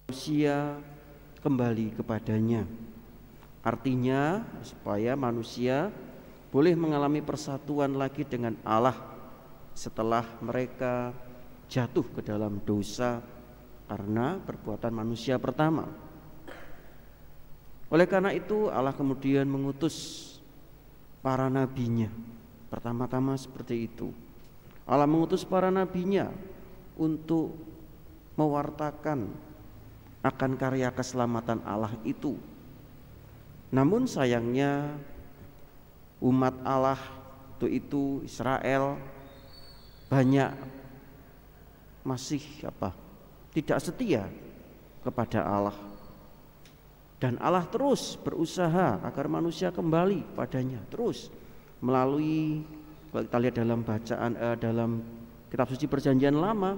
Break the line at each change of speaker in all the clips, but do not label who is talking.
manusia kembali kepadanya. Artinya supaya manusia boleh mengalami persatuan lagi dengan Allah setelah mereka jatuh ke dalam dosa karena perbuatan manusia pertama. Oleh karena itu Allah kemudian mengutus para nabinya. Pertama-tama seperti itu. Allah mengutus para nabinya untuk mewartakan akan karya keselamatan Allah itu. Namun sayangnya umat Allah itu Israel banyak masih tidak setia kepada Allah. Dan Allah terus berusaha agar manusia kembali padanya, terus melalui, kalau kita lihat dalam bacaan dalam kitab suci Perjanjian Lama,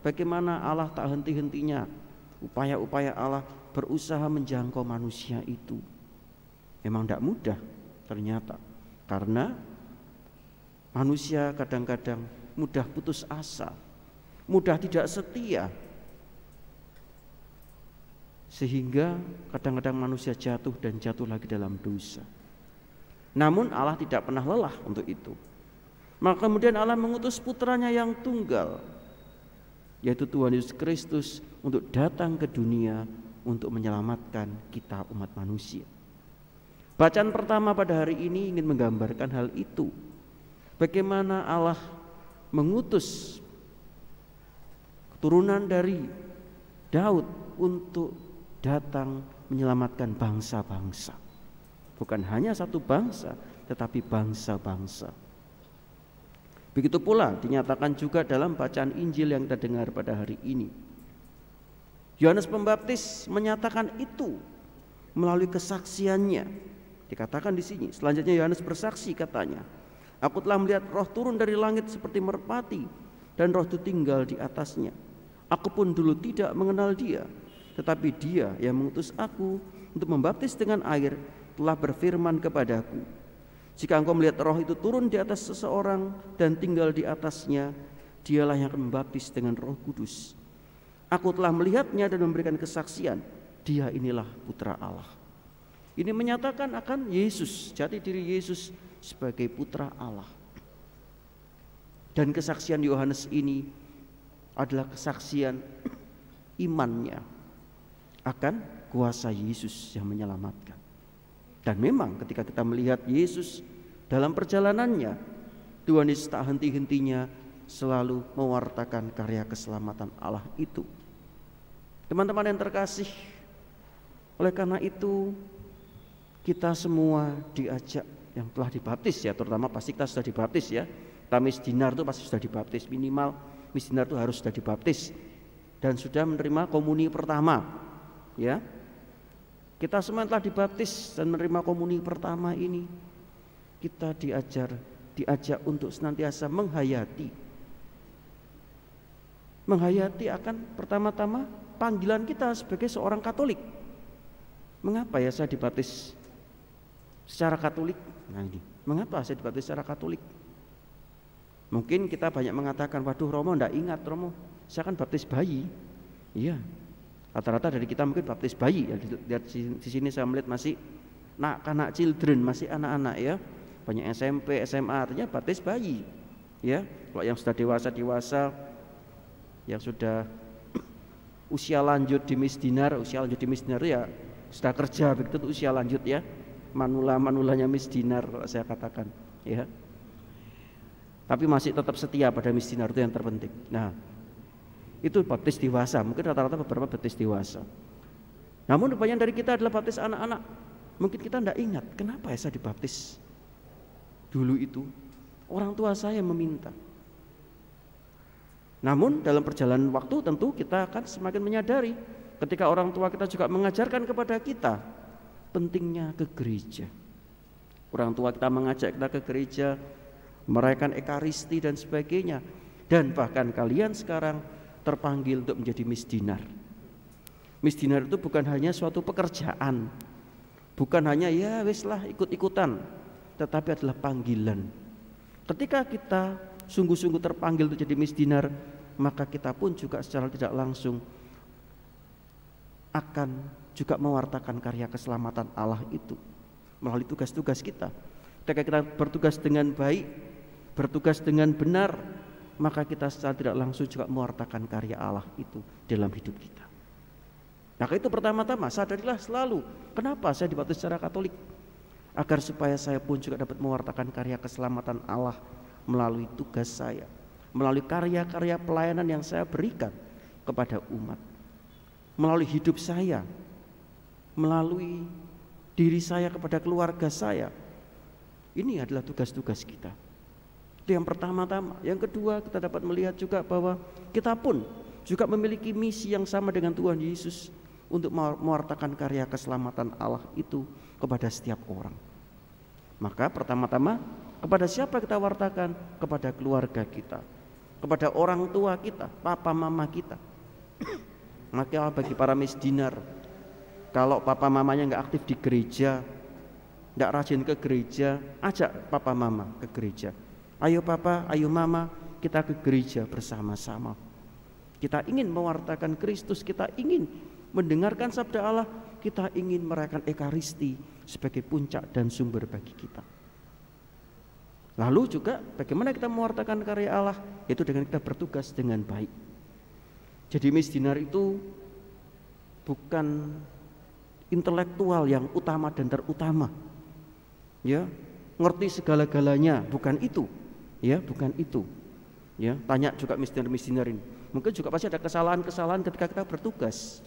bagaimana Allah tak henti-hentinya upaya-upaya Allah berusaha menjangkau manusia itu. Memang tidak mudah ternyata, karena manusia kadang-kadang mudah putus asa, mudah tidak setia, sehingga kadang-kadang manusia jatuh dan jatuh lagi dalam dosa. Namun Allah tidak pernah lelah untuk itu. Maka kemudian Allah mengutus putranya yang tunggal, yaitu Tuhan Yesus Kristus, untuk datang ke dunia untuk menyelamatkan kita umat manusia. Bacaan pertama pada hari ini ingin menggambarkan hal itu. Bagaimana Allah mengutus keturunan dari Daud untuk datang menyelamatkan bangsa-bangsa. Bukan hanya satu bangsa, tetapi bangsa-bangsa. Begitu pula dinyatakan juga dalam bacaan Injil yang kita dengar pada hari ini. Yohanes Pembaptis menyatakan itu melalui kesaksiannya. Dikatakan di sini, selanjutnya Yohanes bersaksi, katanya, "Aku telah melihat roh turun dari langit seperti merpati, dan roh itu tinggal di atasnya. Aku pun dulu tidak mengenal dia, tetapi dia yang mengutus aku untuk membaptis dengan air telah berfirman kepadaku, jika engkau melihat roh itu turun di atas seseorang dan tinggal di atasnya, dialah yang akan membaptis dengan Roh Kudus. Aku telah melihatnya dan memberikan kesaksian, dia inilah Putra Allah." Ini menyatakan akan Yesus, jati diri Yesus sebagai Putra Allah. Dan kesaksian Yohanes ini adalah kesaksian imannya akan kuasa Yesus yang menyelamatkan. Dan memang ketika kita melihat Yesus dalam perjalanannya, Tuhan Yesus tak henti-hentinya selalu mewartakan karya keselamatan Allah itu. Teman-teman yang terkasih, oleh karena itu kita semua diajak yang telah dibaptis, ya, terutama pasti kita sudah dibaptis, ya. Kita misdinar itu pasti sudah dibaptis, minimal misdinar itu harus sudah dibaptis dan sudah menerima komuni pertama, ya. Kita semua yang telah dibaptis dan menerima komuni pertama ini, kita diajak untuk senantiasa menghayati akan pertama-tama panggilan kita sebagai seorang Katolik. Mengapa ya saya dibaptis secara Katolik? Nah ini, mengapa saya dibaptis secara Katolik? Mungkin kita banyak mengatakan, waduh Romo ndak ingat, Romo saya kan baptis bayi. Iya, rata-rata dari kita mungkin baptis bayi, ya. Di sini saya melihat masih anak children, masih anak-anak, ya. Banyak SMP, SMA, artinya baptis bayi, ya. Kalau yang sudah dewasa, yang sudah usia lanjut di misdinar ya sudah kerja, begitu usia lanjut, ya. Manulanya misdinar kalau saya katakan, ya. Tapi masih tetap setia pada misdinar, itu yang terpenting. Nah, itu baptis dewasa, mungkin rata-rata beberapa baptis dewasa. Namun banyak dari kita adalah baptis anak-anak. Mungkin kita tidak ingat, kenapa ya saya dibaptis dulu itu? Orang tua saya meminta. Namun dalam perjalanan waktu tentu kita akan semakin menyadari, ketika orang tua kita juga mengajarkan kepada kita pentingnya ke gereja. Orang tua kita mengajak kita ke gereja, merayakan ekaristi dan sebagainya. Dan bahkan kalian sekarang terpanggil untuk menjadi misdinar. Misdinar itu bukan hanya suatu pekerjaan, bukan hanya ya wis lah ikut-ikutan, tetapi adalah panggilan. Ketika kita sungguh-sungguh terpanggil untuk jadi misdinar, maka kita pun juga secara tidak langsung akan juga mewartakan karya keselamatan Allah itu melalui tugas-tugas kita. Ketika kita bertugas dengan baik, bertugas dengan benar, maka kita secara tidak langsung juga mewartakan karya Allah itu dalam hidup kita. Maka itu pertama-tama sadarilah selalu, kenapa saya dibaptis secara Katolik? Agar supaya saya pun juga dapat mewartakan karya keselamatan Allah melalui tugas saya, melalui karya-karya pelayanan yang saya berikan kepada umat, melalui hidup saya, melalui diri saya kepada keluarga saya. Ini adalah tugas-tugas kita. Itu yang pertama-tama. Yang kedua, kita dapat melihat juga bahwa kita pun juga memiliki misi yang sama dengan Tuhan Yesus untuk mewartakan karya keselamatan Allah itu kepada setiap orang. Maka pertama-tama, kepada siapa kita wartakan? Kepada keluarga kita, kepada orang tua kita, papa mama kita. Maka bagi para misdinar, kalau papa mamanya nggak aktif di gereja, nggak rajin ke gereja, ajak papa mama ke gereja. Ayo papa, ayo mama, kita ke gereja bersama-sama. Kita ingin mewartakan Kristus, kita ingin mendengarkan sabda Allah, kita ingin merayakan Ekaristi sebagai puncak dan sumber bagi kita. Lalu juga bagaimana kita mewartakan karya Allah? Itu dengan kita bertugas dengan baik. Jadi misdinar itu bukan intelektual yang utama dan terutama, ya, ngerti segala-galanya, bukan itu, ya, bukan itu, ya. Tanya juga misdinar ini, mungkin juga pasti ada kesalahan-kesalahan ketika kita bertugas.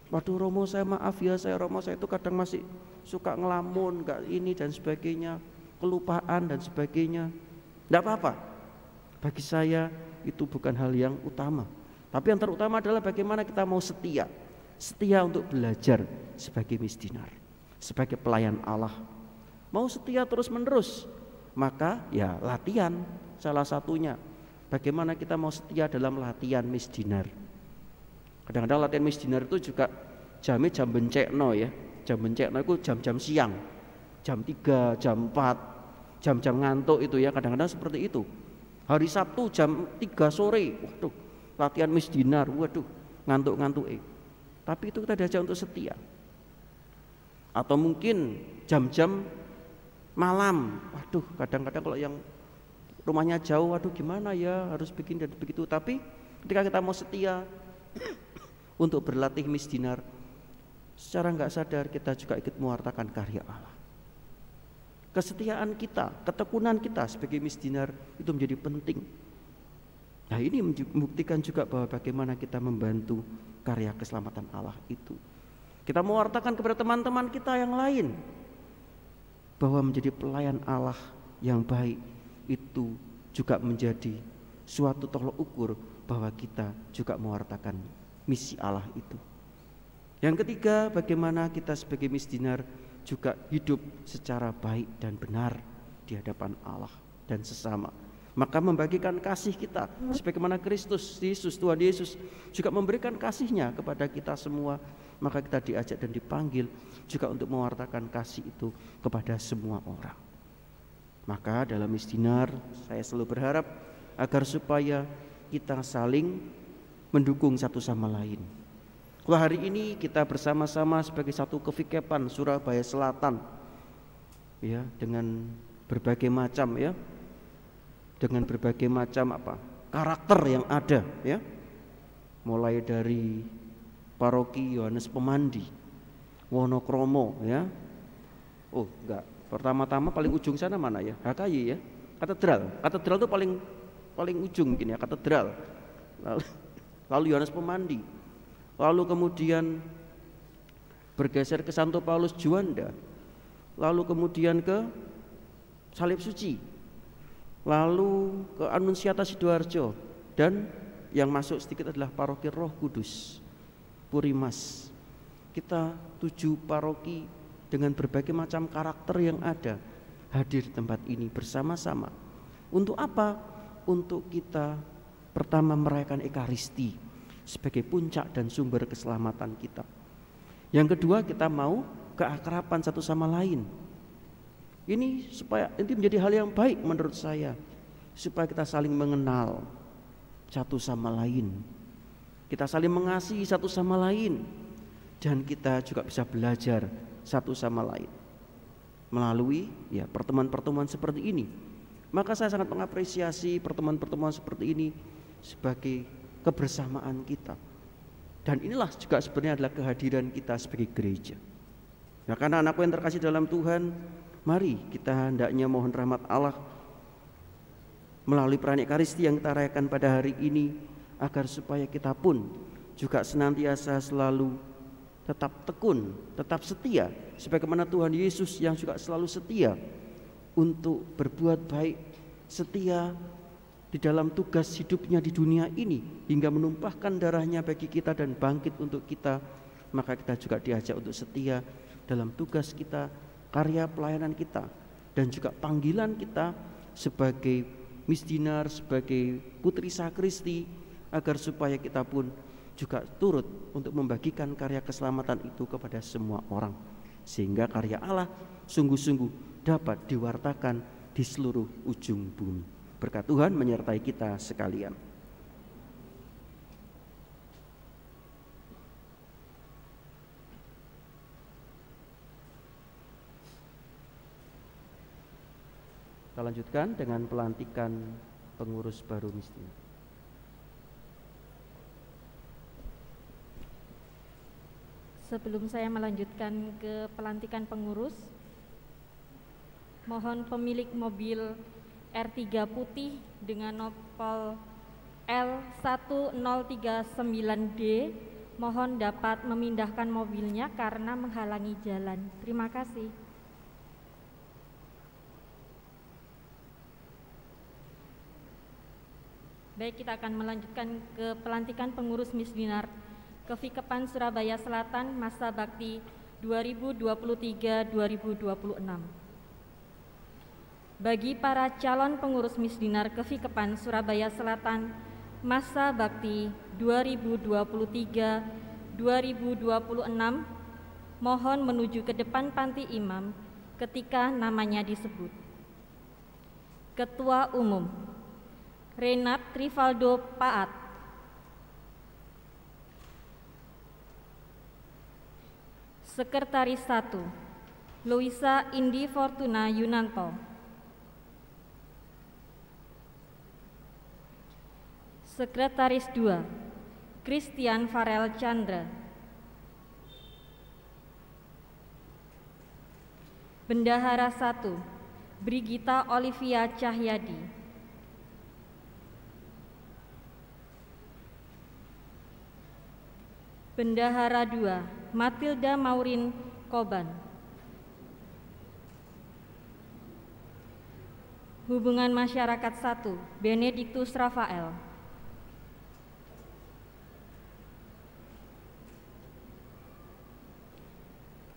Waduh Romo saya maaf ya, Romo saya itu kadang masih suka ngelamun, nggak ini dan sebagainya, kelupaan dan sebagainya. Nggak apa-apa, bagi saya itu bukan hal yang utama. Tapi yang terutama adalah bagaimana kita mau setia untuk belajar sebagai misdinar, sebagai pelayan Allah. Mau setia terus menerus, maka ya latihan salah satunya. Bagaimana kita mau setia dalam latihan misdinar. Kadang-kadang latihan misdinar itu juga jamnya jam bencekno ya. Jam bencekno itu jam-jam siang, jam 3, jam 4, jam-jam ngantuk itu ya. Kadang-kadang seperti itu. Hari Sabtu jam 3 sore, waduh, latihan misdinar, waduh, ngantuk-ngantuk. Tapi itu kita diajak untuk setia. Atau mungkin jam-jam malam, waduh, kadang-kadang kalau yang rumahnya jauh, waduh gimana ya, harus begini dan begitu. Tapi ketika kita mau setia untuk berlatih misdinar, secara nggak sadar kita juga ikut mewartakan karya Allah. Kesetiaan kita, ketekunan kita sebagai misdinar itu menjadi penting. Nah ini membuktikan juga bahwa bagaimana kita membantu karya keselamatan Allah itu. Kita mewartakan kepada teman-teman kita yang lain bahwa menjadi pelayan Allah yang baik itu juga menjadi suatu tolok ukur bahwa kita juga mewartakan misi Allah itu. Yang ketiga, bagaimana kita sebagai misdinar juga hidup secara baik dan benar di hadapan Allah dan sesama. Maka membagikan kasih kita sebagaimana Kristus Yesus, Tuhan Yesus juga memberikan kasihnya kepada kita semua. Maka kita diajak dan dipanggil juga untuk mewartakan kasih itu kepada semua orang. Maka dalam misdinar saya selalu berharap agar supaya kita saling mendukung satu sama lain. Kalau hari ini kita bersama-sama sebagai satu kevikepan Surabaya Selatan, ya, dengan berbagai macam ya, dengan berbagai macam karakter yang ada ya, mulai dari paroki Yohanes Pemandi, Wonokromo ya, oh enggak, pertama-tama paling ujung sana mana ya, HKY ya, katedral itu paling ujung mungkin ya, katedral. Lalu Yohanes Pemandi, lalu kemudian bergeser ke Santo Paulus Juanda, lalu kemudian ke Salib Suci, lalu ke Anunsiata Sidoarjo, dan yang masuk sedikit adalah paroki Roh Kudus Purimas. Kita 7 paroki dengan berbagai macam karakter yang ada hadir di tempat ini bersama-sama. Untuk apa? Untuk kita pertama merayakan Ekaristi sebagai puncak dan sumber keselamatan kita. Yang kedua, kita mau keakraban satu sama lain. Ini supaya ini menjadi hal yang baik menurut saya, supaya kita saling mengenal satu sama lain, kita saling mengasihi satu sama lain, dan kita juga bisa belajar satu sama lain melalui pertemuan-pertemuan seperti ini. Maka saya sangat mengapresiasi pertemuan-pertemuan seperti ini sebagai kebersamaan kita. Dan inilah juga sebenarnya adalah kehadiran kita sebagai gereja. Nah, karena anakku yang terkasih dalam Tuhan, mari kita hendaknya mohon rahmat Allah melalui perayaan Ekaristi yang kita rayakan pada hari ini, agar supaya kita pun juga senantiasa selalu tetap tekun, tetap setia, sebagaimana Tuhan Yesus yang juga selalu setia untuk berbuat baik, setia di dalam tugas hidupnya di dunia ini hingga menumpahkan darahnya bagi kita dan bangkit untuk kita. Maka kita juga diajak untuk setia dalam tugas kita, karya pelayanan kita, dan juga panggilan kita sebagai misdinar, sebagai putri sakristi, agar supaya kita pun juga turut untuk membagikan karya keselamatan itu kepada semua orang, sehingga karya Allah sungguh-sungguh dapat diwartakan di seluruh ujung bumi. Berkat Tuhan menyertai kita sekalian. Kita lanjutkan dengan pelantikan pengurus baru misdinar.
Sebelum saya melanjutkan ke pelantikan pengurus, mohon pemilik mobil R3 putih dengan nopol L1039D mohon dapat memindahkan mobilnya karena menghalangi jalan. Terima kasih. Baik, kita akan melanjutkan ke pelantikan pengurus misdinar Kevikepan Surabaya Selatan masa bakti 2023-2026. Bagi para calon pengurus misdinar Kevikepan Surabaya Selatan masa bakti 2023-2026, mohon menuju ke depan panti imam ketika namanya disebut. Ketua Umum Renat Rivaldo Paat, Sekretaris 1 Luisa Indi Fortuna Yunanto, Sekretaris 2 Christian Farel Chandra, Bendahara 1 Brigita Olivia Cahyadi, Bendahara 2 Matilda Maurin Koban, Hubungan Masyarakat 1 Benediktus Rafael,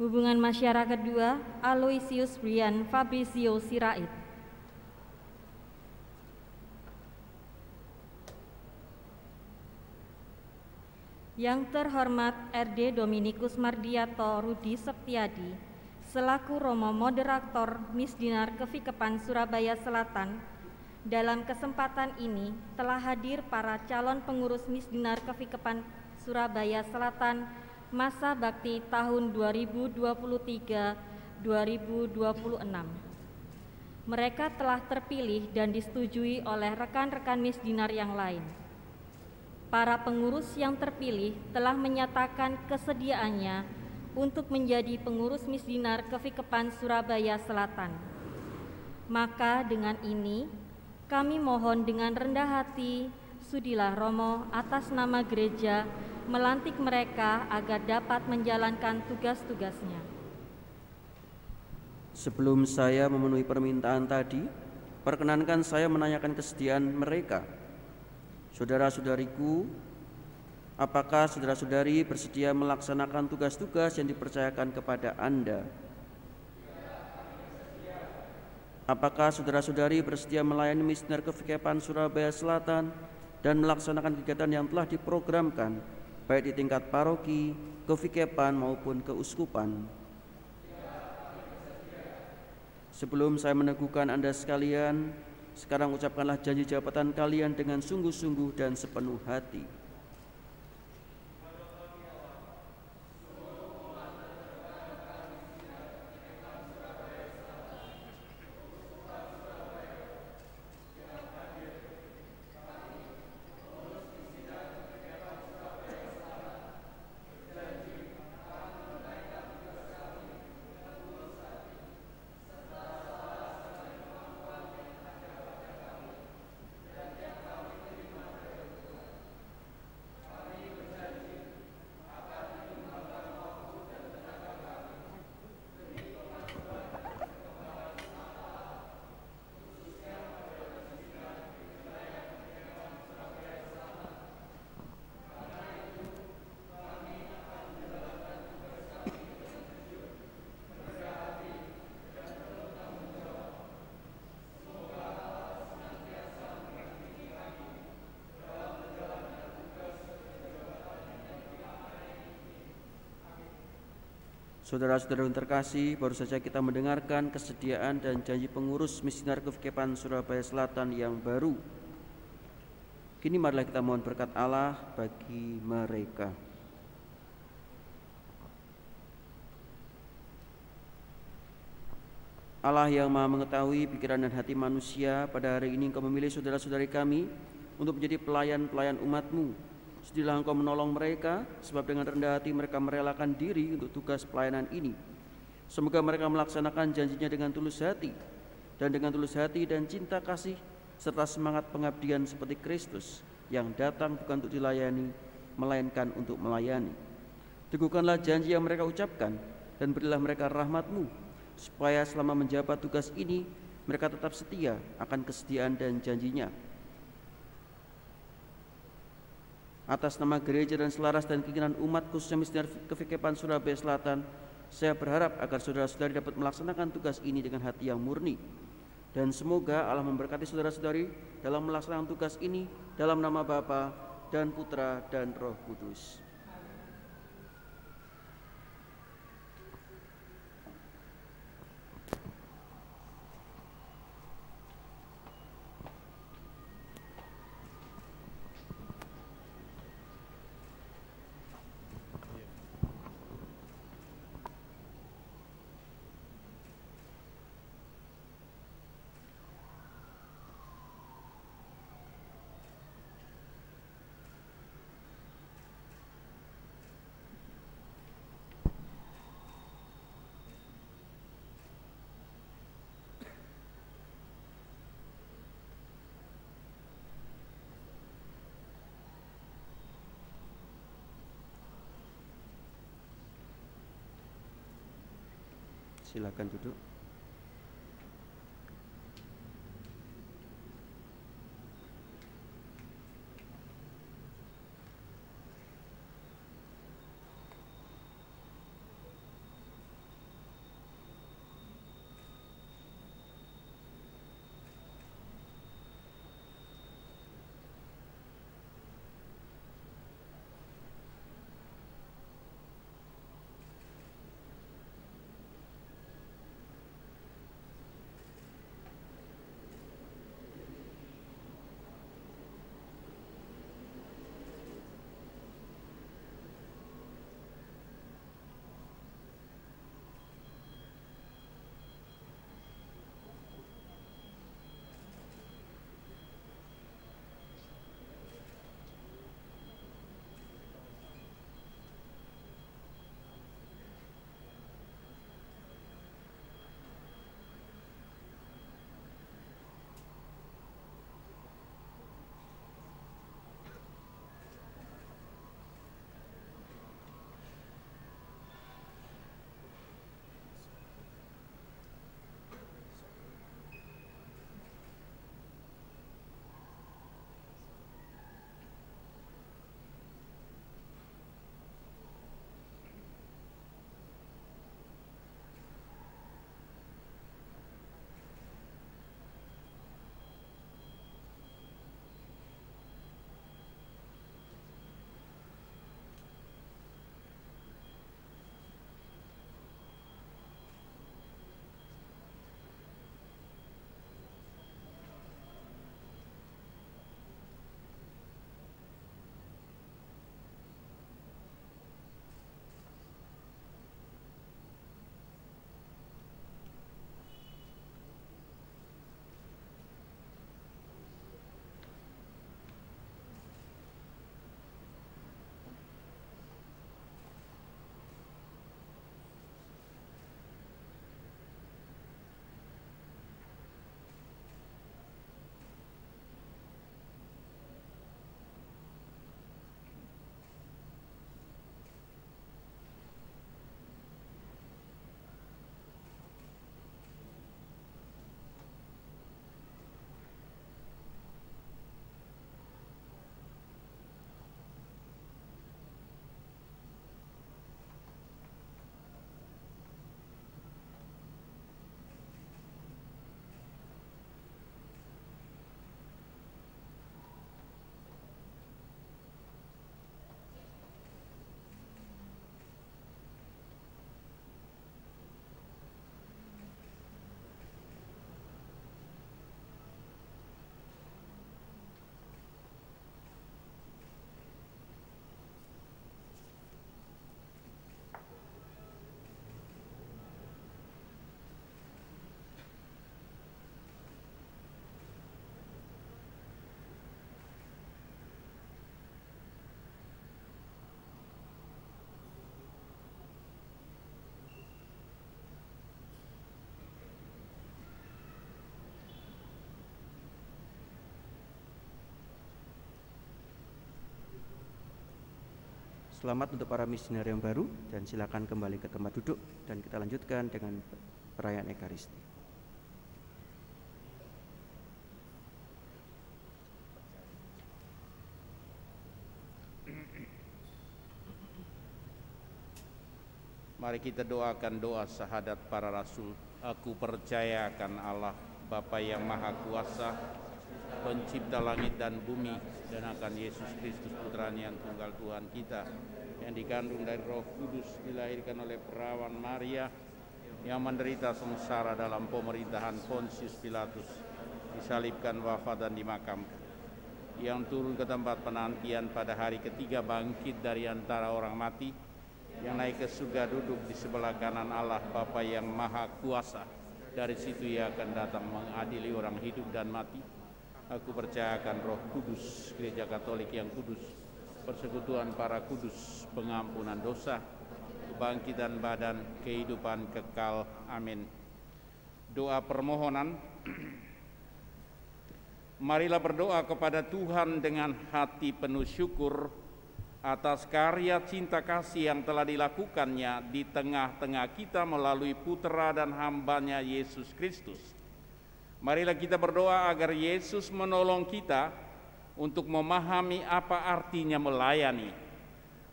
Hubungan Masyarakat 2 Aloysius Brian Fabrizio Sirait, Yang terhormat RD Dominikus Mardiato Rudi Septiadi selaku Romo Moderator Misdinar Kevikepan Surabaya Selatan, dalam kesempatan ini telah hadir para calon pengurus Misdinar Kevikepan Surabaya Selatan masa bakti tahun 2023-2026. Mereka telah terpilih dan disetujui oleh rekan-rekan misdinar yang lain. Para pengurus yang terpilih telah menyatakan kesediaannya untuk menjadi pengurus misdinar Kevikepan Surabaya Selatan. Maka dengan ini kami mohon dengan rendah hati, sudilah Romo atas nama gereja melantik mereka agar dapat menjalankan tugas-tugasnya.
Sebelum saya memenuhi permintaan tadi, perkenankan saya menanyakan kesediaan mereka. Saudara-saudariku, apakah saudara-saudari bersedia melaksanakan tugas-tugas yang dipercayakan kepada Anda? Apakah saudara-saudari bersedia melayani misdinar Kevikepan Surabaya Selatan dan melaksanakan kegiatan yang telah diprogramkan baik di tingkat paroki, Kevikepan maupun keuskupan? Sebelum saya meneguhkan Anda sekalian, sekarang ucapkanlah janji jabatan kalian dengan sungguh-sungguh dan sepenuh hati. Saudara-saudara yang terkasih, baru saja kita mendengarkan kesediaan dan janji pengurus Misioner Kefikepan Surabaya Selatan yang baru. Kini marilah kita mohon berkat Allah bagi mereka. Allah yang Maha mengetahui pikiran dan hati manusia, pada hari ini Engkau memilih saudara-saudari kami untuk menjadi pelayan-pelayan umat-Mu. Sudilah Engkau menolong mereka, sebab dengan rendah hati mereka merelakan diri untuk tugas pelayanan ini. Semoga mereka melaksanakan janjinya dengan tulus hati dan cinta kasih, serta semangat pengabdian seperti Kristus yang datang bukan untuk dilayani, melainkan untuk melayani. Teguhkanlah janji yang mereka ucapkan dan berilah mereka rahmat-Mu, supaya selama menjabat tugas ini mereka tetap setia akan kesetiaan dan janjinya. Atas nama gereja dan selaras dan keinginan umat khususnya Misioner Kefikepan Surabaya Selatan, saya berharap agar saudara-saudari dapat melaksanakan tugas ini dengan hati yang murni. Dan semoga Allah memberkati saudara-saudari dalam melaksanakan tugas ini dalam nama Bapa dan Putra dan Roh Kudus. Silakan duduk. Selamat untuk para misioner yang baru, dan silakan kembali ke tempat duduk dan kita lanjutkan dengan perayaan Ekaristi.
Mari kita doakan doa syahadat para rasul. Aku percaya akan Allah, Bapa yang Maha Kuasa, pencipta langit dan bumi, dan akan Yesus Kristus putranya yang tunggal Tuhan kita, yang dikandung dari Roh Kudus, dilahirkan oleh perawan Maria, yang menderita sengsara dalam pemerintahan Pontius Pilatus, disalibkan, wafat dan dimakamkan, yang turun ke tempat penantian pada hari ketiga, bangkit dari antara orang mati, yang naik ke surga, duduk di sebelah kanan Allah Bapa yang Maha Kuasa. Dari situ Ia akan datang mengadili orang hidup dan mati. Aku percaya akan Roh Kudus, Gereja Katolik yang kudus, persekutuan para kudus, pengampunan dosa, kebangkitan badan, kehidupan kekal. Amin. Doa permohonan. Marilah berdoa kepada Tuhan dengan hati penuh syukur atas karya cinta kasih yang telah dilakukannya di tengah-tengah kita melalui putra dan hambanya Yesus Kristus. Marilah kita berdoa agar Yesus menolong kita untuk memahami apa artinya melayani.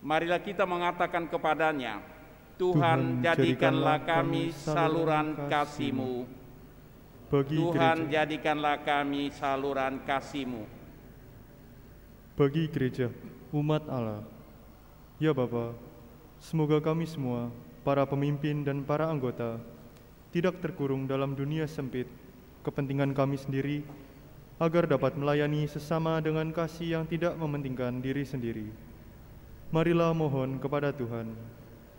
Marilah kita mengatakan kepadanya, Tuhan, jadikanlah kami saluran kasih-Mu. Tuhan, jadikanlah kami saluran kasih-Mu.
Bagi gereja umat Allah, ya Bapa, semoga kami semua, para pemimpin dan para anggota, tidak terkurung dalam dunia sempit kepentingan kami sendiri, agar dapat melayani sesama dengan kasih yang tidak mementingkan diri sendiri. Marilah mohon kepada Tuhan.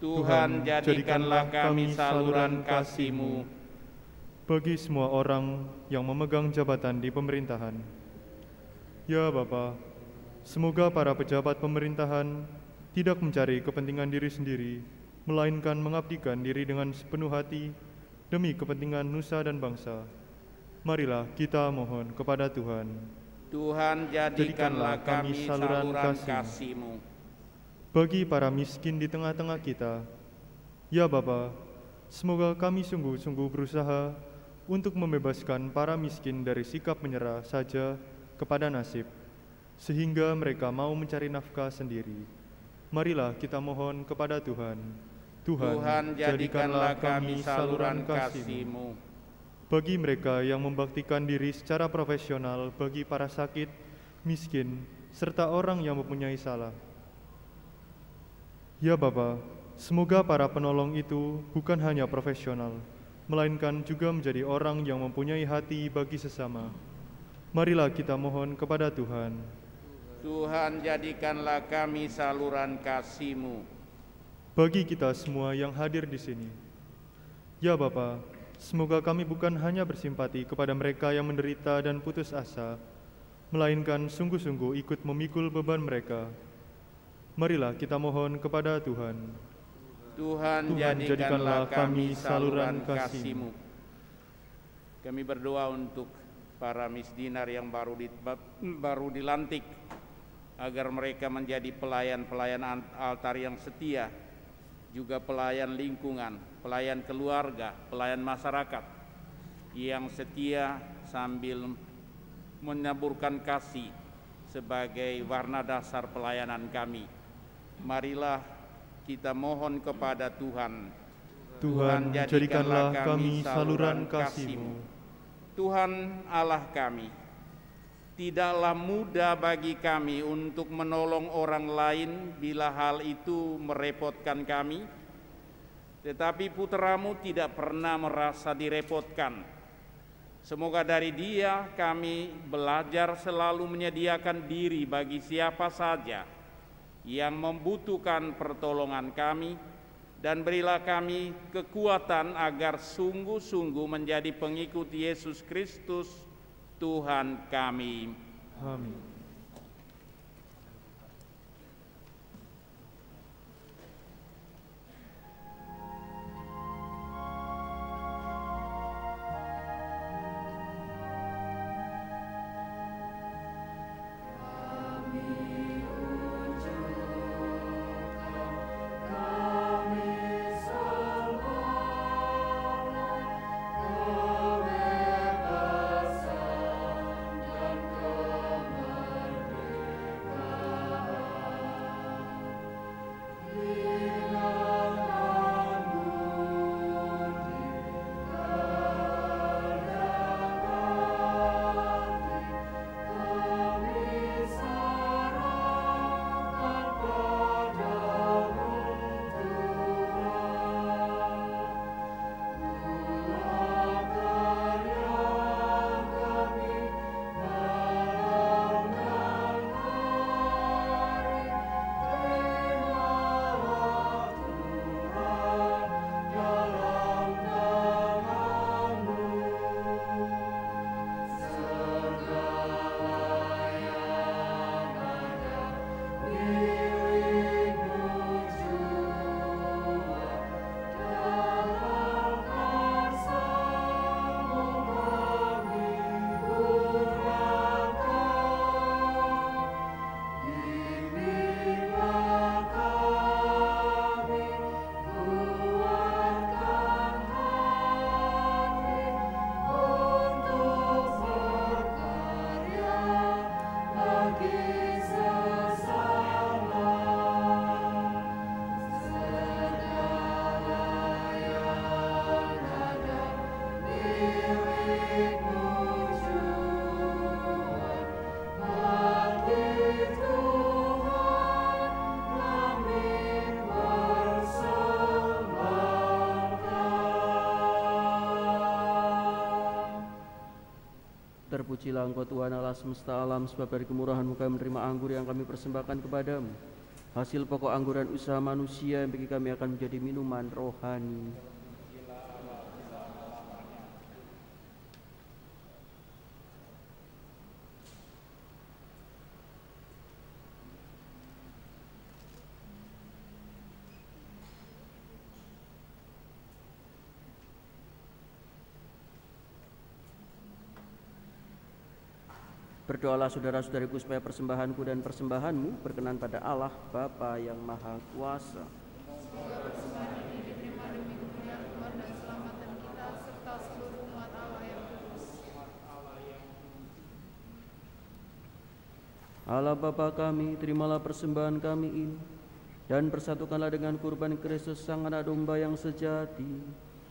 Tuhan, jadikanlah kami saluran kasih-Mu.
Bagi semua orang yang memegang jabatan di pemerintahan, ya Bapa, semoga para pejabat pemerintahan tidak mencari kepentingan diri sendiri, melainkan mengabdikan diri dengan sepenuh hati demi kepentingan nusa dan bangsa. Marilah kita mohon kepada Tuhan.
Tuhan, jadikanlah kami saluran kasih-Mu.
Bagi para miskin di tengah-tengah kita, ya Bapa, semoga kami sungguh-sungguh berusaha untuk membebaskan para miskin dari sikap menyerah saja kepada nasib, sehingga mereka mau mencari nafkah sendiri. Marilah kita mohon kepada Tuhan.
Tuhan, jadikanlah kami saluran kasih-Mu.
Bagi mereka yang membaktikan diri secara profesional bagi para sakit, miskin, serta orang yang mempunyai salah. Ya Bapa, semoga para penolong itu bukan hanya profesional, melainkan juga menjadi orang yang mempunyai hati bagi sesama. Marilah kita mohon kepada Tuhan.
Tuhan, jadikanlah kami saluran kasih-Mu.
Bagi kita semua yang hadir di sini, ya Bapa, semoga kami bukan hanya bersimpati kepada mereka yang menderita dan putus asa, melainkan sungguh-sungguh ikut memikul beban mereka. Marilah kita mohon kepada Tuhan.
Tuhan, jadikanlah kami saluran kasih-Mu. Kami berdoa untuk para misdinar yang baru dilantik, agar mereka menjadi pelayan-pelayan altar yang setia, juga pelayan lingkungan, pelayan keluarga, pelayan masyarakat yang setia sambil menaburkan kasih sebagai warna dasar pelayanan kami. Marilah kita mohon kepada Tuhan.
Tuhan, jadikanlah kami saluran kasih-Mu.
Tuhan Allah kami, tidaklah mudah bagi kami untuk menolong orang lain bila hal itu merepotkan kami, tetapi putra-Mu tidak pernah merasa direpotkan. Semoga dari Dia kami belajar selalu menyediakan diri bagi siapa saja yang membutuhkan pertolongan kami, dan berilah kami kekuatan agar sungguh-sungguh menjadi pengikut Yesus Kristus, Tuhan kami.
Amin.
Berbahagialah Engkau Tuhan Allah semesta alam, sebab dari kemurahan-Mu kami menerima anggur yang kami persembahkan kepadamu, hasil pokok anggur dan usaha manusia yang bagi kami akan menjadi minuman rohani. Berdoalah saudara-saudariku supaya persembahanku dan persembahanmu berkenan pada Allah Bapa yang Maha Kuasa.
Semoga persembahan ini diterima demi kemuliaan Tuhan dan keselamatan kita serta seluruh umat Allah yang kudus.
Allah Bapa kami, terimalah persembahan kami ini dan persatukanlah dengan kurban Kristus Sang Anak Domba yang sejati,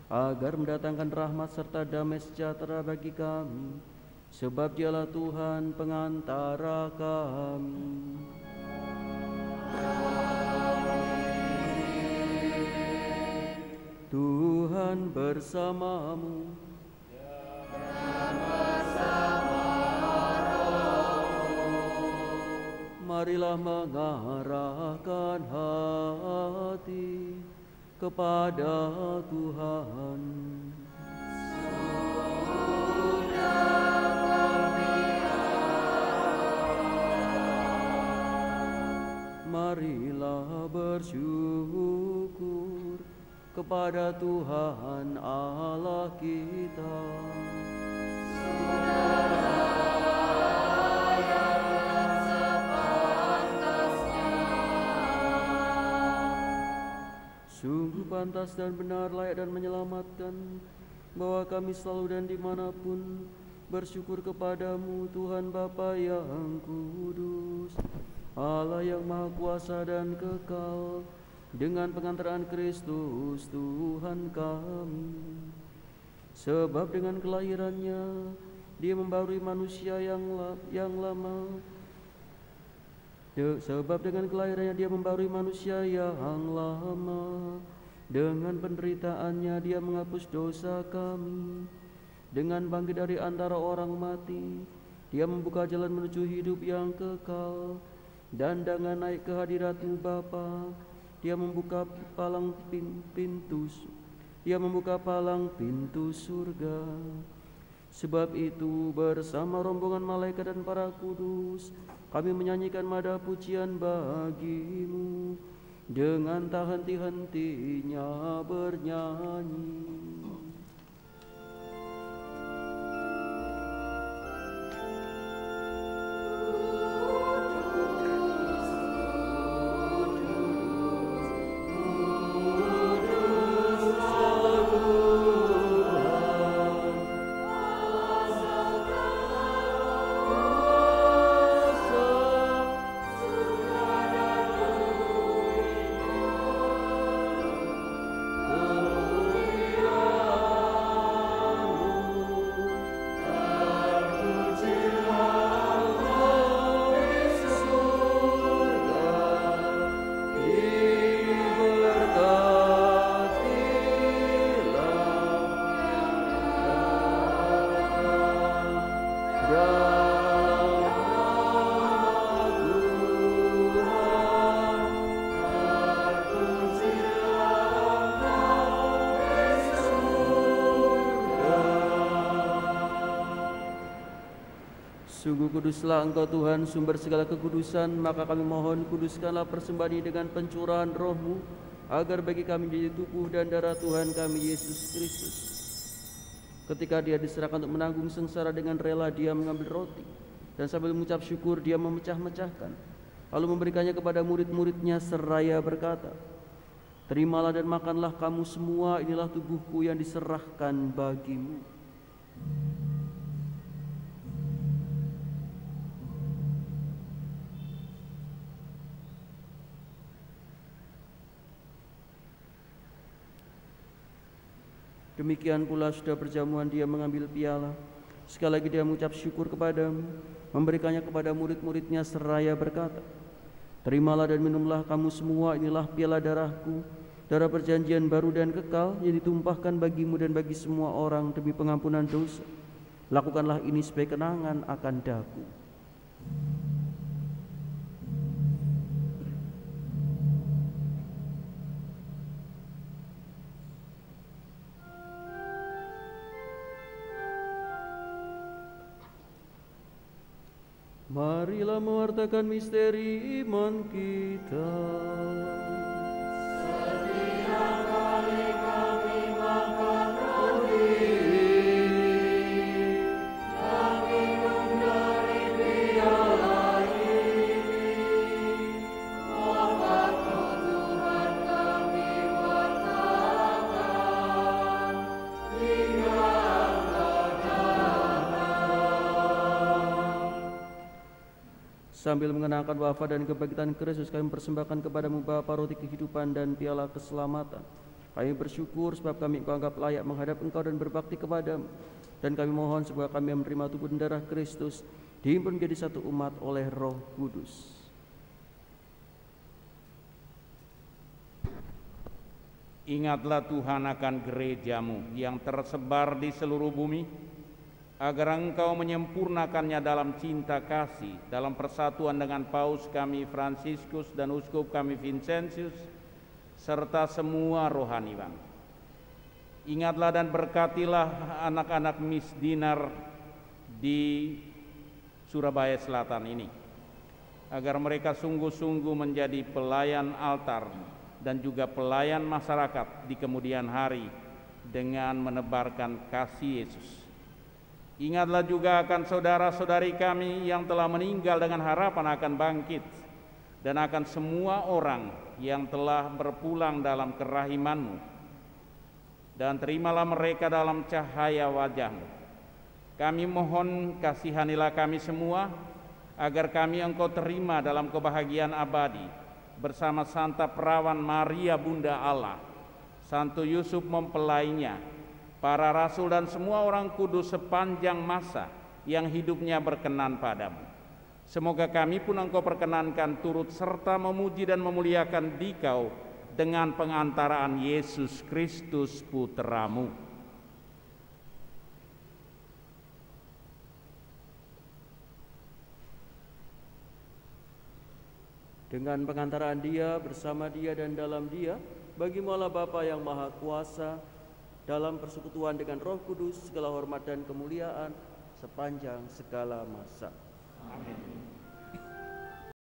agar mendatangkan rahmat serta damai sejahtera bagi kami. Sebab Dialah Tuhan pengantara kami. Tuhan bersamamu. Marilah mengarahkan hati kepada Tuhan. Marilah bersyukur kepada Tuhan Allah kita. Sungguh pantas dan benar, layak dan menyelamatkan, bahwa kami selalu dan dimanapun bersyukur kepadamu, Tuhan Bapa yang kudus, Allah yang Maha Kuasa dan kekal, dengan pengantaran Kristus Tuhan kami. Sebab dengan kelahirannya Dia membarui manusia yang lama. Sebab dengan kelahirannya Dia membarui manusia yang lama. Dengan penderitaannya Dia menghapus dosa kami. Dengan bangkit dari antara orang mati, Dia membuka jalan menuju hidup yang kekal. Dan dengan naik ke hadirat-Mu Bapa, Dia membuka palang pintu surga. Sebab itu bersama rombongan malaikat dan para kudus, kami menyanyikan nada pujian bagi-Mu, dengan tak henti-hentinya bernyanyi. Sungguh kuduslah Engkau Tuhan, sumber segala kekudusan, maka kami mohon kuduskanlah persembahan ini dengan pencurahan Roh-Mu, agar bagi kami menjadi tubuh dan darah Tuhan kami Yesus Kristus. Ketika Dia diserahkan untuk menanggung sengsara, dengan rela Dia mengambil roti, dan sambil mengucap syukur Dia memecah-mecahkan, lalu memberikannya kepada murid-muridnya seraya berkata, "Terimalah dan makanlah kamu semua, inilah tubuhku yang diserahkan bagimu." Demikian pula sudah berjamuan Dia mengambil piala. Sekali lagi Dia mengucap syukur kepadamu, memberikannya kepada murid-muridnya seraya berkata, "Terimalah dan minumlah kamu semua, inilah piala darahku, darah perjanjian baru dan kekal, yang ditumpahkan bagimu dan bagi semua orang demi pengampunan dosa. Lakukanlah ini sebagai kenangan akan daku. Marilah mewartakan misteri iman kita. Setiap kali kami makan roti dan minum dari piala ini, wafat-Mu Tuhan kami wartakan hingga Engkau datang. Sambil mengenangkan wafat dan kebangkitan Kristus, kami persembahkan kepadamu Bapa roti kehidupan dan piala keselamatan. Kami bersyukur sebab kami Engkau anggap layak menghadap Engkau dan berbakti kepadamu. Dan kami mohon supaya kami menerima tubuh dan darah Kristus, dihimpun menjadi satu umat oleh Roh Kudus.
Ingatlah Tuhan akan gerejamu yang tersebar di seluruh bumi, agar Engkau menyempurnakannya dalam cinta kasih, dalam persatuan dengan Paus kami Fransiskus dan Uskup kami Vincentius, serta semua rohaniwan. Ingatlah dan berkatilah anak-anak misdinar di Surabaya Selatan ini, agar mereka sungguh-sungguh menjadi pelayan altar dan juga pelayan masyarakat di kemudian hari dengan menebarkan kasih Yesus. Ingatlah juga akan saudara-saudari kami yang telah meninggal dengan harapan akan bangkit, dan akan semua orang yang telah berpulang dalam kerahiman-Mu, dan terimalah mereka dalam cahaya wajah-Mu. Kami mohon kasihanilah kami semua, agar kami Engkau terima dalam kebahagiaan abadi, bersama Santa Perawan Maria Bunda Allah, Santo Yusuf mempelainya, para rasul dan semua orang kudus sepanjang masa yang hidupnya berkenan padamu. Semoga kami pun Engkau perkenankan turut serta memuji dan memuliakan Dikau dengan pengantaraan Yesus Kristus Putra-Mu.
Dengan pengantaraan Dia, bersama Dia dan dalam Dia, bagi-Mu Allah Bapa yang Maha Kuasa, dalam persekutuan dengan Roh Kudus, segala hormat dan kemuliaan sepanjang segala masa.
Amin.